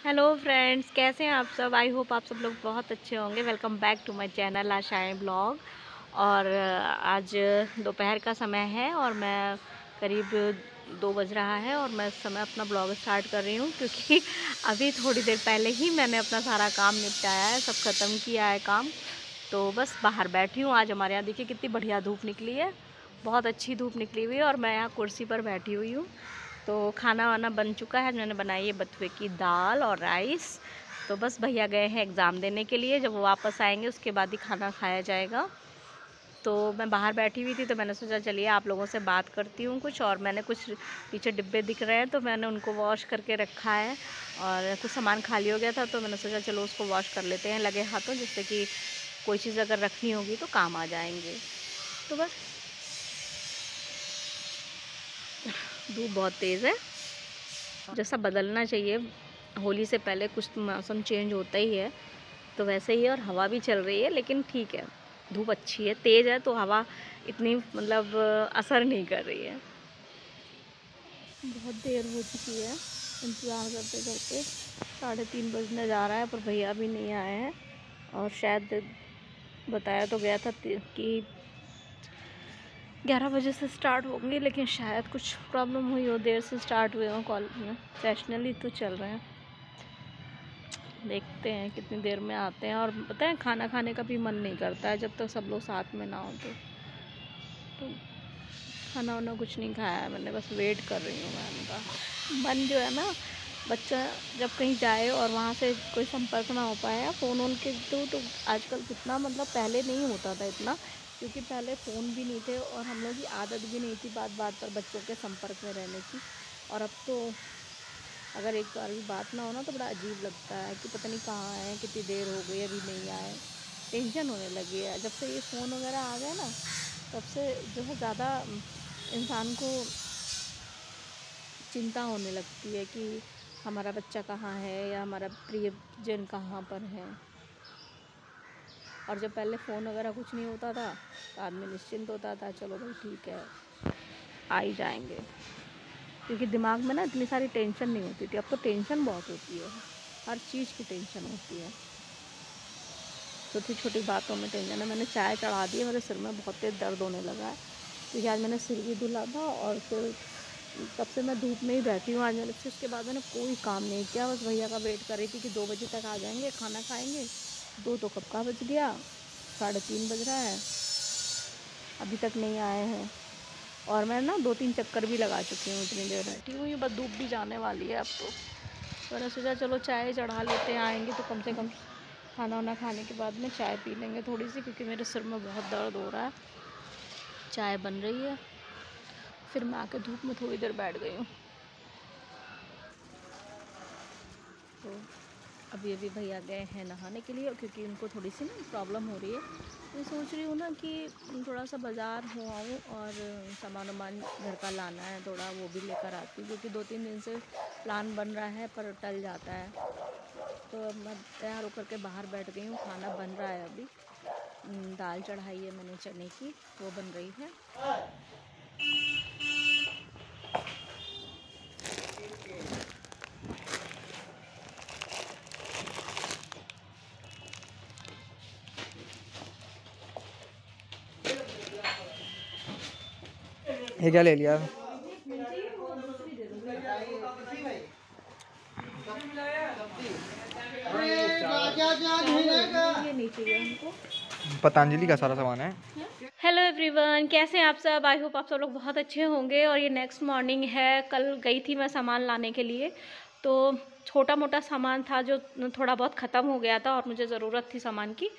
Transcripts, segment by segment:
Hello friends, कैसे हैं आप सब। आई होप आप सब लोग बहुत अच्छे होंगे। Welcome back to my channel Aashayein blog. और आज दोपहर का समय है और मैं करीब 2 बज रहा है और मैं इस समय अपना ब्लॉग स्टार्ट कर रही हूँ क्योंकि अभी थोड़ी देर पहले ही मैंने अपना सारा काम निपटाया है, सब ख़त्म किया है काम। तो बस बाहर बैठी हूँ। आज हमारे यहाँ देखिए कितनी बढ़िया धूप निकली है, बहुत अच्छी धूप निकली हुई है और मैं यहाँ कुर्सी पर बैठी हुई हूँ। तो खाना वाना बन चुका है। मैंने बनाई है बथुए की दाल और राइस। तो बस भैया गए हैं एग्ज़ाम देने के लिए, जब वो वापस आएंगे उसके बाद ही खाना खाया जाएगा। तो मैं बाहर बैठी हुई थी तो मैंने सोचा चलिए आप लोगों से बात करती हूँ कुछ। और मैंने कुछ पीछे डिब्बे दिख रहे हैं तो मैंने उनको वॉश करके रखा है। और कुछ सामान खाली हो गया था तो मैंने सोचा चलो उसको वॉश कर लेते हैं लगे हाथों, जिससे कि कोई चीज़ अगर रखनी होगी तो काम आ जाएंगे। तो बस धूप बहुत तेज़ है, जैसा बदलना चाहिए। होली से पहले कुछ तो मौसम चेंज होता ही है, तो वैसे ही है। और हवा भी चल रही है लेकिन ठीक है, धूप अच्छी है, तेज़ है तो हवा इतनी मतलब असर नहीं कर रही है। बहुत देर हो चुकी है इंतज़ार करते करते, 3:30 बजने जा रहा है पर भैया भी नहीं आए हैं। और शायद बताया तो गया था कि 11 बजे से स्टार्ट होंगी, लेकिन शायद कुछ प्रॉब्लम हुई हो, देर से स्टार्ट हुए हो। कॉलेज में सेशनली तो चल रहे हैं, देखते हैं कितनी देर में आते हैं। और पता है खाना खाने का भी मन नहीं करता है जब तक सब लोग साथ में ना हो। तो खाना वाना कुछ नहीं खाया है मैंने, बस वेट कर रही हूँ मैं उनका। मन जो है ना, बच्चा जब कहीं जाए और वहाँ से कोई संपर्क ना हो पाए फ़ोन वोन के तो आजकल कितना मतलब पहले नहीं होता था इतना, क्योंकि पहले फ़ोन भी नहीं थे और हम लोग की आदत भी नहीं थी बात बात पर बच्चों के संपर्क में रहने की। और अब तो अगर एक बार भी बात ना हो ना तो बड़ा अजीब लगता है कि पता नहीं कहाँ है, कितनी देर हो गई अभी नहीं आए। टेंशन होने लगी है जब से ये फ़ोन वगैरह आ गए ना, तब से जो है ज़्यादा इंसान को चिंता होने लगती है कि हमारा बच्चा कहाँ है या हमारा प्रियजन कहाँ पर है। और जब पहले फ़ोन वगैरह कुछ नहीं होता था तो आदमी निश्चिंत होता था, चलो भाई ठीक है आ ही जाएंगे, क्योंकि दिमाग में ना इतनी सारी टेंशन नहीं होती थी। अब तो टेंशन बहुत होती है, हर चीज़ की टेंशन होती है, छोटी छोटी बातों में टेंशन है। मैंने चाय चढ़ा दी है, मेरे सिर में बहुत तेज़ दर्द होने लगा है क्योंकि आज मैंने सिर भी धुला था और फिर तब से मैं धूप में ही बैठी हूँ आज। मैंने फिर उसके बाद मैंने कोई काम नहीं किया, बस भैया का वेट कर रही थी कि 2 बजे तक आ जाएंगे, खाना खाएंगे। 2 तो कब का बज गया, 3:30 बज रहा है, अभी तक नहीं आए हैं। और मैं ना 2-3 चक्कर भी लगा चुकी हूँ, इतनी देर बैठी हुई, बस धूप भी जाने वाली है अब तो। मैंने सोचा चलो चाय चढ़ा लेते हैं, आएंगे तो कम से कम खाना वाना खाने के बाद में चाय पी लेंगे थोड़ी सी, क्योंकि मेरे सिर में बहुत दर्द हो रहा है। चाय बन रही है, फिर मैं आके धूप में थोड़ी देर बैठ गई हूँ। तो अभी अभी भैया गए हैं नहाने के लिए, क्योंकि उनको थोड़ी सी ना प्रॉब्लम हो रही है। मैं सोच रही हूँ ना कि थोड़ा सा बाज़ार हो आऊँ और सामान वामान घर का लाना है थोड़ा, वो भी लेकर आती हूँ, क्योंकि 2-3 दिन से प्लान बन रहा है पर टल जाता है। तो अब मैं तैयार होकर के बाहर बैठ गई हूँ, खाना बन रहा है अभी। दाल चढ़ाई है मैंने चने की, वो बन रही है। ये क्या ले लिया? ये नहीं चाहिए हमको। पतंजलि का सारा सामान है। हेलो एवरीवन, कैसे हैं आप सब। आई होप आप सब लोग बहुत अच्छे होंगे। और ये नेक्स्ट मॉर्निंग है, कल गई थी मैं सामान लाने के लिए, तो छोटा मोटा सामान था जो थोड़ा बहुत ख़त्म हो गया था और मुझे ज़रूरत थी सामान की,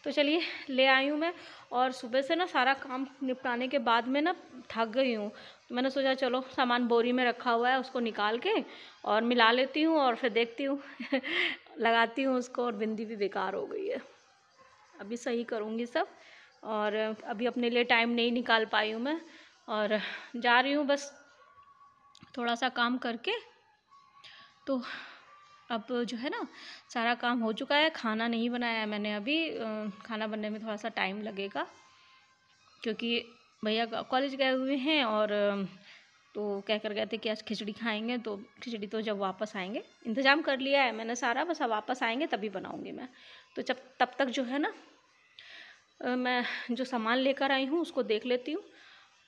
तो चलिए ले आई हूँ मैं। और सुबह से ना सारा काम निपटाने के बाद में ना थक गई हूँ, तो मैंने सोचा चलो सामान बोरी में रखा हुआ है उसको निकाल के और मिला लेती हूँ और फिर देखती हूँ लगाती हूँ उसको। और बिंदी भी बेकार हो गई है, अभी सही करूँगी सब। और अभी अपने लिए टाइम नहीं निकाल पाई हूँ मैं, और जा रही हूँ बस थोड़ा सा काम करके। तो अब जो है ना सारा काम हो चुका है। खाना नहीं बनाया है मैंने अभी, खाना बनने में थोड़ा सा टाइम लगेगा, क्योंकि भैया कॉलेज गए हुए हैं और तो कह कर गए थे कि आज खिचड़ी खाएंगे, तो खिचड़ी तो जब वापस आएंगे, इंतज़ाम कर लिया है मैंने सारा, बस अब वापस आएंगे तभी बनाऊंगी मैं। तो जब तब तक जो है ना मैं जो सामान लेकर आई हूँ उसको देख लेती हूँ।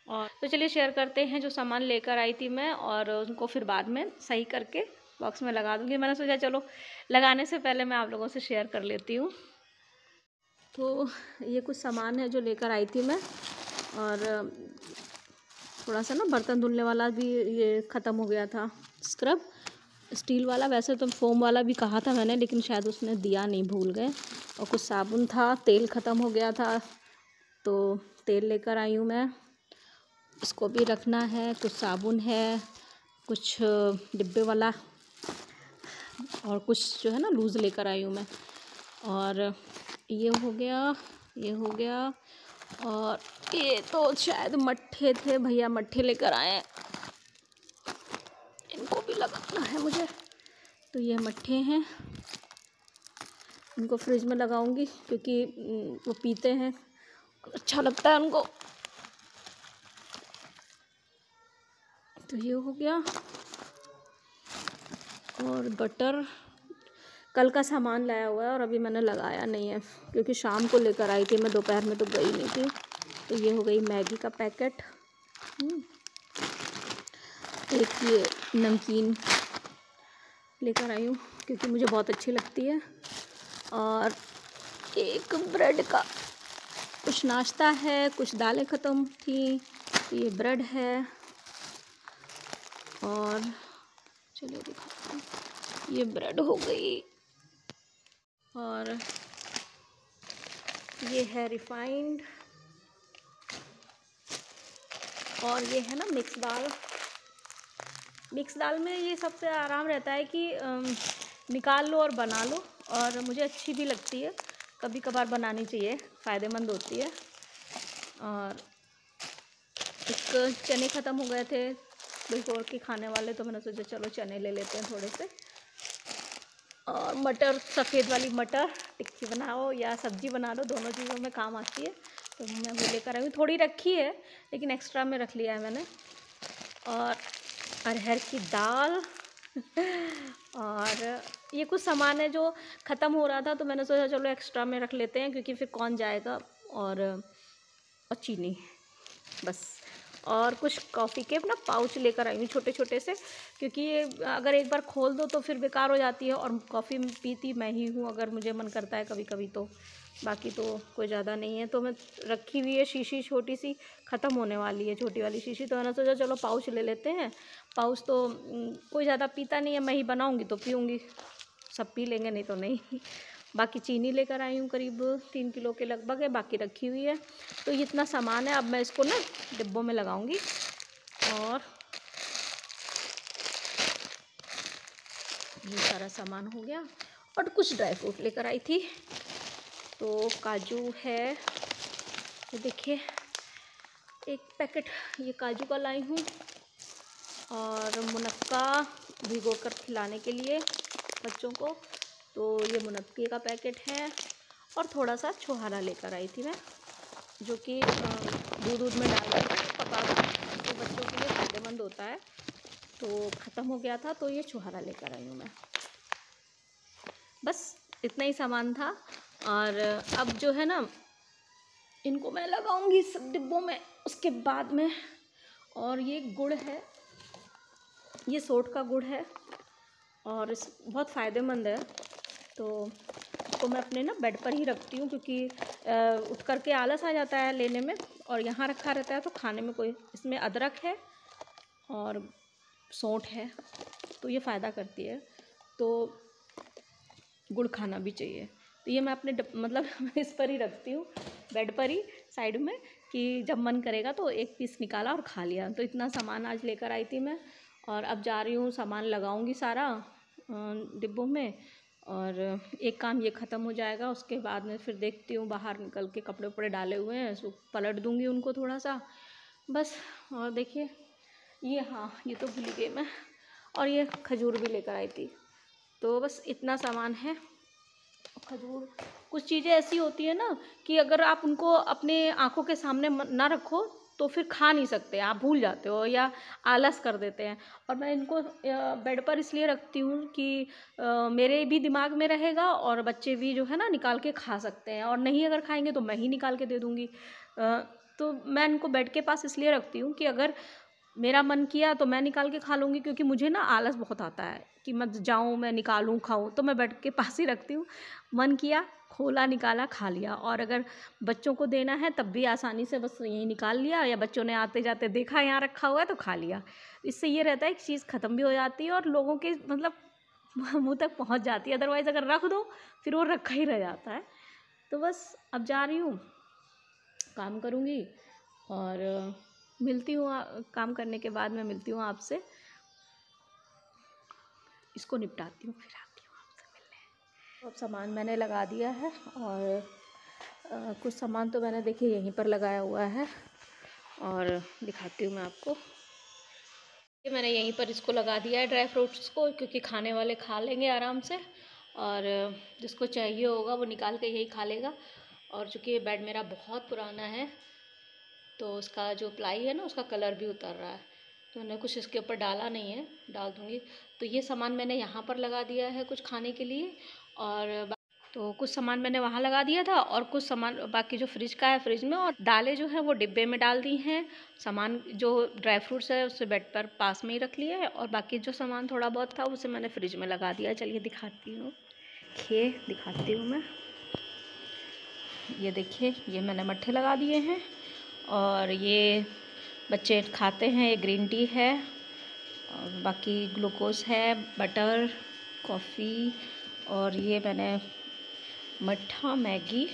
और तो चलिए शेयर करते हैं जो सामान लेकर आई थी मैं, और उनको फिर बाद में सही करके बॉक्स में लगा दूँगी। मैंने सोचा चलो लगाने से पहले मैं आप लोगों से शेयर कर लेती हूँ। तो ये कुछ सामान है जो लेकर आई थी मैं, और थोड़ा सा ना बर्तन धुलने वाला भी ये ख़त्म हो गया था, स्क्रब स्टील वाला। वैसे तो फोम वाला भी कहा था मैंने, लेकिन शायद उसने दिया नहीं, भूल गए। और कुछ साबुन था, तेल ख़त्म हो गया था तो तेल लेकर आई हूँ मैं, इसको भी रखना है। कुछ साबुन है, कुछ डिब्बे वाला, और कुछ जो है ना लूज़ लेकर आई हूँ मैं। और ये हो गया, ये हो गया, और ये तो शायद मट्ठे थे, भैया मट्ठे लेकर आए हैं, इनको भी लगाना है मुझे। तो ये मट्ठे हैं, इनको फ्रिज में लगाऊंगी क्योंकि वो पीते हैं, अच्छा लगता है उनको। तो ये हो गया। और बटर कल का सामान लाया हुआ है और अभी मैंने लगाया नहीं है क्योंकि शाम को लेकर आई थी मैं, दोपहर में तो गई नहीं थी। तो ये हो गई मैगी का पैकेट, एक ये नमकीन लेकर आई हूँ क्योंकि मुझे बहुत अच्छी लगती है, और एक ब्रेड का कुछ नाश्ता है, कुछ दालें ख़त्म थी तो ये ब्रेड है। और चलिए दिखाती हूँ, ये ब्रेड हो गई, और ये है रिफाइंड, और ये है ना मिक्स दाल। मिक्स दाल में ये सबसे आराम रहता है कि निकाल लो और बना लो, और मुझे अच्छी भी लगती है, कभी कभार बनानी चाहिए, फ़ायदेमंद होती है। और एक चने ख़त्म हो गए थे भिगो के खाने वाले, तो मैंने सोचा चलो चने ले लेते हैं थोड़े से। और मटर, सफ़ेद वाली मटर, टिक्की बनाओ या सब्ज़ी बना लो, दोनों चीज़ों में काम आती है, तो मैं वो लेकर आई हूँ। थोड़ी रखी है लेकिन एक्स्ट्रा में रख लिया है मैंने। और अरहर की दाल और ये कुछ सामान है जो ख़त्म हो रहा था, तो मैंने सोचा चलो एक्स्ट्रा में रख लेते हैं क्योंकि फिर कौन जाएगा। और चीनी बस। और कुछ कॉफ़ी के ना पाउच लेकर आई हूँ छोटे छोटे से, क्योंकि ये अगर एक बार खोल दो तो फिर बेकार हो जाती है, और कॉफ़ी पीती मैं ही हूँ अगर मुझे मन करता है कभी कभी, तो बाकी तो कोई ज़्यादा नहीं है। तो मैं रखी हुई है शीशी छोटी सी, ख़त्म होने वाली है छोटी वाली शीशी, तो मैंने सोचा चलो पाउच ले लेते हैं। पाउच तो कोई ज़्यादा पीता नहीं है, मैं ही बनाऊँगी तो पीऊँगी, सब पी लेंगे नहीं तो नहीं। बाकी चीनी लेकर आई हूँ, करीब 3 किलो के लगभग है, बाकी रखी हुई है। तो इतना सामान है, अब मैं इसको ना डिब्बों में लगाऊंगी। और ये सारा सामान हो गया। और कुछ ड्राई फ्रूट लेकर आई थी, तो काजू है, ये देखिए एक पैकेट ये काजू का लाई हूँ, और मुनक्का भिगो कर खिलाने के लिए बच्चों को, तो ये मुनक्के का पैकेट है। और थोड़ा सा छोहारा लेकर आई थी मैं, जो कि दूध में डाल कर पका तो बच्चों के लिए फ़ायदेमंद होता है, तो ख़त्म हो गया था तो ये छोहारा लेकर आई हूँ मैं। बस इतना ही सामान था। और अब जो है ना इनको मैं लगाऊंगी सब डिब्बों में उसके बाद में। और ये गुड़ है, ये सोट का गुड़ है और बहुत फ़ायदेमंद है, तो इसको मैं अपने ना बेड पर ही रखती हूँ क्योंकि उठ करके आलस आ जाता है लेने में, और यहाँ रखा रहता है तो खाने में कोई, इसमें अदरक है और सौंठ है, तो ये फ़ायदा करती है, तो गुड़ खाना भी चाहिए। तो ये मैं अपने मतलब इस पर ही रखती हूँ, बेड पर ही साइड में, कि जब मन करेगा तो एक पीस निकाला और खा लिया। तो इतना सामान आज लेकर आई थी मैं, और अब जा रही हूँ सामान लगाऊंगी सारा डिब्बों में, और एक काम ये ख़त्म हो जाएगा, उसके बाद में फिर देखती हूँ, बाहर निकल के कपड़े उपड़े डाले हुए हैं सो पलट दूँगी उनको थोड़ा सा बस। और देखिए ये, हाँ ये तो भूल गई मैं, और ये खजूर भी लेकर आई थी। तो बस इतना सामान है। खजूर, कुछ चीज़ें ऐसी होती है ना कि अगर आप उनको अपने आँखों के सामने ना रखो तो फिर खा नहीं सकते, आप भूल जाते हो या आलस कर देते हैं। और मैं इनको बेड पर इसलिए रखती हूँ कि मेरे भी दिमाग में रहेगा और बच्चे भी जो है ना निकाल के खा सकते हैं, और नहीं अगर खाएंगे तो मैं ही निकाल के दे दूँगी। तो मैं इनको बेड के पास इसलिए रखती हूँ कि अगर मेरा मन किया तो मैं निकाल के खा लूँगी, क्योंकि मुझे ना आलस बहुत आता है कि मैं जाऊँ, मैं निकालूँ, खाऊँ, तो मैं बेड के पास ही रखती हूँ। मन किया, खोला, निकाला, खा लिया। और अगर बच्चों को देना है तब भी आसानी से बस यहीं निकाल लिया, या बच्चों ने आते जाते देखा यहाँ रखा हुआ है तो खा लिया। इससे ये रहता है कि चीज़ ख़त्म भी हो जाती है और लोगों के मतलब मुँह तक पहुँच जाती है। अदरवाइज़ अगर रख दो फिर वो रखा ही रह जाता है। तो बस अब जा रही हूँ, काम करूँगी और मिलती हूँ, काम करने के बाद मैं मिलती हूँ आपसे। इसको निपटाती हूँ फिर आती हूँ आपसे मिलने। अब सामान मैंने लगा दिया है और कुछ सामान तो मैंने देखिए यहीं पर लगाया हुआ है और दिखाती हूँ मैं आपको। ये मैंने यहीं पर इसको लगा दिया है ड्राई फ्रूट्स को, क्योंकि खाने वाले खा लेंगे आराम से और जिसको चाहिए होगा वो निकाल के यही खा लेगा। और चूँकि ये बेड मेरा बहुत पुराना है तो उसका जो प्लाई है ना उसका कलर भी उतर रहा है, तो मैंने कुछ इसके ऊपर डाला नहीं है, डाल दूँगी। तो ये सामान मैंने यहाँ पर लगा दिया है कुछ खाने के लिए, और तो कुछ सामान मैंने वहाँ लगा दिया था और कुछ सामान बाकी जो फ्रिज का है फ्रिज में, और दालें जो है वो डिब्बे में डाल दी हैं। सामान जो ड्राई फ्रूट्स है उसे बेड पर पास में ही रख लिया है, और बाकी जो सामान थोड़ा बहुत था उसे मैंने फ्रिज में लगा दिया। चलिए दिखाती हूँ, दिखाती हूँ मैं। ये देखिए, ये मैंने मट्ठे लगा दिए हैं और ये बच्चे खाते हैं। ये ग्रीन टी है और बाकी ग्लूकोज है, बटर, कॉफ़ी, और ये मैंने मट्ठा, मैगी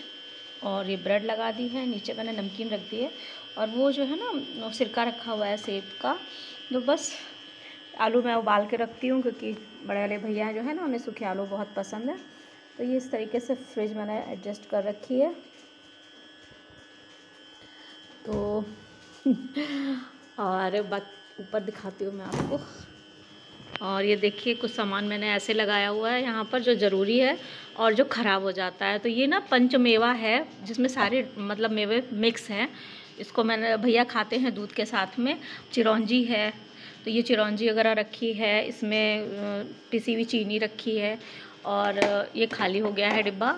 और ये ब्रेड लगा दी है। नीचे मैंने नमकीन रख दी है और वो जो है ना सिरका रखा हुआ है सेब का, जो बस आलू मैं उबाल के रखती हूँ, क्योंकि बड़े वाले भैया जो है ना उन्हें सूखे आलू बहुत पसंद है। तो ये इस तरीके से फ्रिज मैंने एडजस्ट कर रखी है। तो और ऊपर दिखाती हूँ मैं आपको। और ये देखिए कुछ सामान मैंने ऐसे लगाया हुआ है यहाँ पर जो ज़रूरी है और जो ख़राब हो जाता है। तो ये ना पंचमेवा है जिसमें सारे मतलब मेवे मिक्स हैं। इसको मैंने भैया खाते हैं दूध के साथ में। चिरौंजी है, तो ये चिरौंजी वगैरह रखी है, इसमें पिसी हुई चीनी रखी है और ये खाली हो गया है डिब्बा।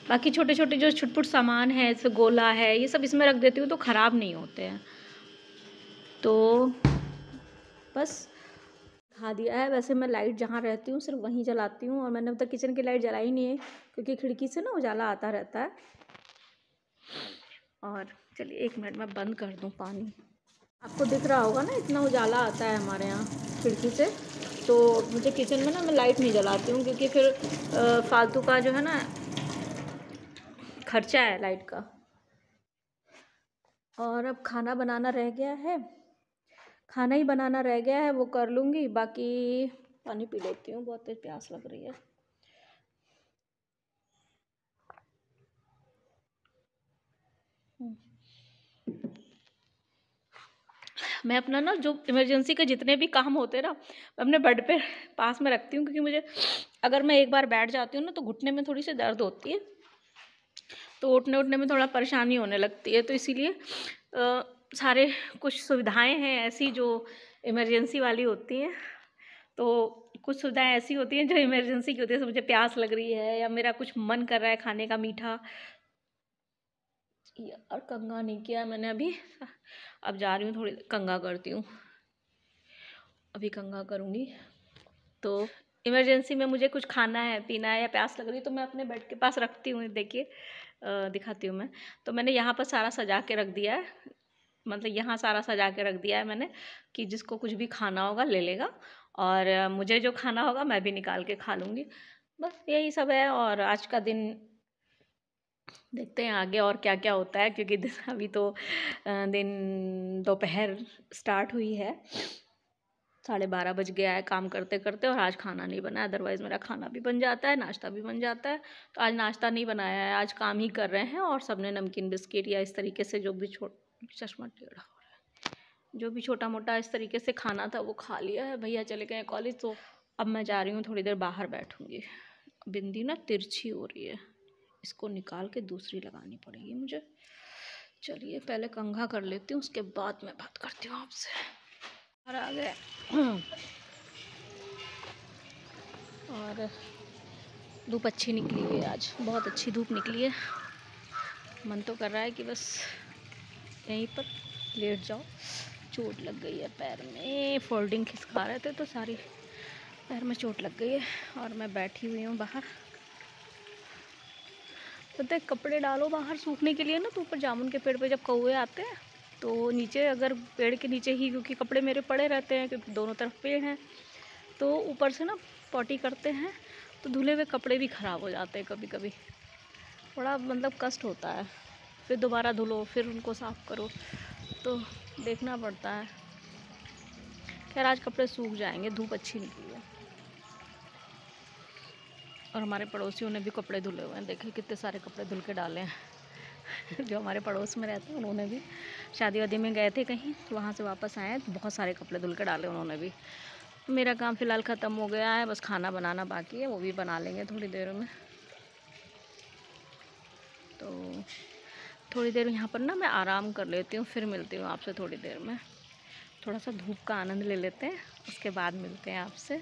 बाकी छोटे छोटे जो छुटपुट सामान है, जैसे गोला है, ये सब इसमें रख देती हूँ तो ख़राब नहीं होते हैं। तो बस खा दिया है। वैसे मैं लाइट जहाँ रहती हूँ सिर्फ वहीं जलाती हूँ, और मैंने अब तक किचन की लाइट जलाई नहीं है क्योंकि खिड़की से ना उजाला आता रहता है। और चलिए 1 मिनट में बंद कर दूँ पानी। आपको दिख रहा होगा ना इतना उजाला आता है हमारे यहाँ खिड़की से। तो मुझे किचन में ना मैं लाइट नहीं जलाती हूँ, क्योंकि फिर फालतू का जो है ना खर्चा है लाइट का। और अब खाना बनाना रह गया है, खाना ही बनाना रह गया है, वो कर लूँगी। बाकी पानी पी लेती हूँ, बहुत तेज प्यास लग रही है। मैं अपना ना जो इमरजेंसी के जितने भी काम होते हैं ना मैं अपने बेड पे पास में रखती हूँ, क्योंकि मुझे अगर मैं एक बार बैठ जाती हूँ ना तो घुटने में थोड़ी सी दर्द होती है, तो उठने में थोड़ा परेशानी होने लगती है। तो इसीलिए सारे कुछ सुविधाएं हैं ऐसी जो इमरजेंसी वाली होती हैं। तो कुछ सुविधाएं ऐसी होती हैं जो इमरजेंसी की होती है। जैसे मुझे प्यास लग रही है या मेरा कुछ मन कर रहा है खाने का मीठा, और कंघा नहीं किया मैंने अभी। अब जा रही हूँ, थोड़ी कंघा करती हूँ, अभी कंघा करूँगी। तो इमरजेंसी में मुझे कुछ खाना है, पीना है या प्यास लग रही है तो मैं अपने बेड के पास रखती हूँ। देखिए दिखाती हूँ मैं। तो मैंने यहाँ पर सारा सजा के रख दिया है, मतलब यहाँ सारा सजा के रख दिया है मैंने कि जिसको कुछ भी खाना होगा ले लेगा, और मुझे जो खाना होगा मैं भी निकाल के खा लूँगी। बस यही सब है। और आज का दिन देखते हैं आगे और क्या क्या होता है, क्योंकि अभी तो दिन दोपहर स्टार्ट हुई है, 12:30 बज गया है काम करते करते, और आज खाना नहीं बना। अदरवाइज़ मेरा खाना भी बन जाता है, नाश्ता भी बन जाता है। तो आज नाश्ता नहीं बनाया है, आज काम ही कर रहे हैं, और सबने नमकीन बिस्किट या इस तरीके से जो भी चश्मा टेढ़ा हो रहा है, जो भी छोटा मोटा इस तरीके से खाना था वो खा लिया है। भैया चले गए कॉलेज, तो अब मैं जा रही हूँ, थोड़ी देर बाहर बैठूँगी। बिंदी ना तिरछी हो रही है, इसको निकाल के दूसरी लगानी पड़ेगी मुझे। चलिए पहले कंघा कर लेती हूँ, उसके बाद मैं बात करती हूँ आपसे। और आ गए और धूप अच्छी निकली हुई है, आज बहुत अच्छी धूप निकली है। मन तो कर रहा है कि बस यहीं पर लेट जाओ। चोट लग गई है पैर में, फोल्डिंग खिसका रहे थे तो सारी पैर में चोट लग गई है और मैं बैठी हुई हूँ बाहर। पता है कपड़े डालो बाहर सूखने के लिए ना, तो ऊपर जामुन के पेड़ पे जब कौवे आते हैं तो नीचे, अगर पेड़ के नीचे ही, क्योंकि कपड़े मेरे पड़े रहते हैं क्योंकि दोनों तरफ पेड़ हैं, तो ऊपर से ना पॉटी करते हैं तो धुले हुए कपड़े भी ख़राब हो जाते हैं कभी कभी। बड़ा मतलब कष्ट होता है, फिर दोबारा धुलो, फिर उनको साफ़ करो, तो देखना पड़ता है। खैर आज कपड़े सूख जाएंगे, धूप अच्छी निकली है। और हमारे पड़ोसियों ने भी कपड़े धुले हुए हैं, देखिए कितने सारे कपड़े धुल के डाले हैं जो हमारे पड़ोस में रहते हैं उन्होंने भी, शादी वादी में गए थे कहीं तो वहाँ से वापस आए हैं तो बहुत सारे कपड़े धुल के डाले उन्होंने भी। मेरा काम फ़िलहाल ख़त्म हो गया है, बस खाना बनाना बाकी है, वो भी बना लेंगे थोड़ी देर में। तो थोड़ी देर यहाँ पर ना मैं आराम कर लेती हूँ, फिर मिलती हूँ आपसे थोड़ी देर में। थोड़ा सा धूप का आनंद ले लेते हैं, उसके बाद मिलते हैं आपसे।